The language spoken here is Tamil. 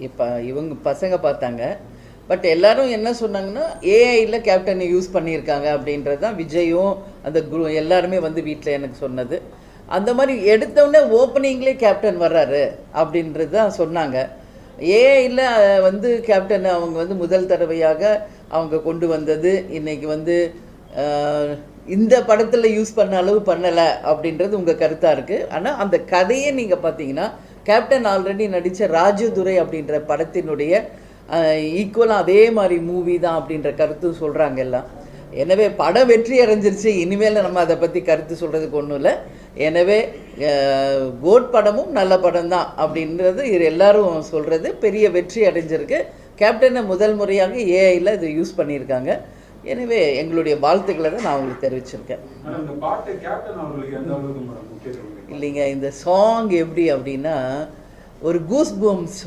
இப்போ இவங்க பசங்க பார்த்தாங்க. பட் எல்லாரும் என்ன சொன்னாங்கன்னா, ஏஐயில் கேப்டனை யூஸ் பண்ணியிருக்காங்க அப்படின்றது தான் விஜயும் அந்த எல்லாருமே வந்து வீட்டில் எனக்கு சொன்னது. அந்த மாதிரி எடுத்தவுடனே ஓப்பனிங்லேயே கேப்டன் வர்றாரு அப்படின்றது தான் சொன்னாங்க. ஏஐயில் வந்து கேப்டன் அவங்க வந்து முதல் தடவையாக அவங்க கொண்டு வந்தது இன்னைக்கு வந்து இந்த படத்தில் யூஸ் பண்ண அளவு பண்ணலை அப்படின்றது உங்கள் கருத்தாக இருக்குது. ஆனால் அந்த கதையே நீங்கள் பார்த்தீங்கன்னா கேப்டன் ஆல்ரெடி நடித்த ராஜதுரை அப்படின்ற படத்தினுடைய ஈக்குவலாக அதே மாதிரி மூவி தான் அப்படின்ற கருத்து சொல்கிறாங்க எல்லாம். எனவே படம் வெற்றி அடைஞ்சிருச்சு, இனிமேல் நம்ம அதை பற்றி கருத்து சொல்கிறதுக்கு ஒன்றும் இல்லை. எனவே கோட் படமும் நல்ல படம் தான் அப்படின்றது இது எல்லாரும் சொல்கிறது. பெரிய வெற்றி அடைஞ்சிருக்கு. கேப்டனை முதல் முறையாக ஏஐயில் இது யூஸ் பண்ணியிருக்காங்க. எனவே எங்களுடைய வாழ்த்துக்களை தான் நான் உங்களுக்கு தெரிவிச்சிருக்கேன். இல்லைங்க, இந்த சாங் எப்படி அப்படின்னா ஒரு கூஸ் பம்ப்ஸ்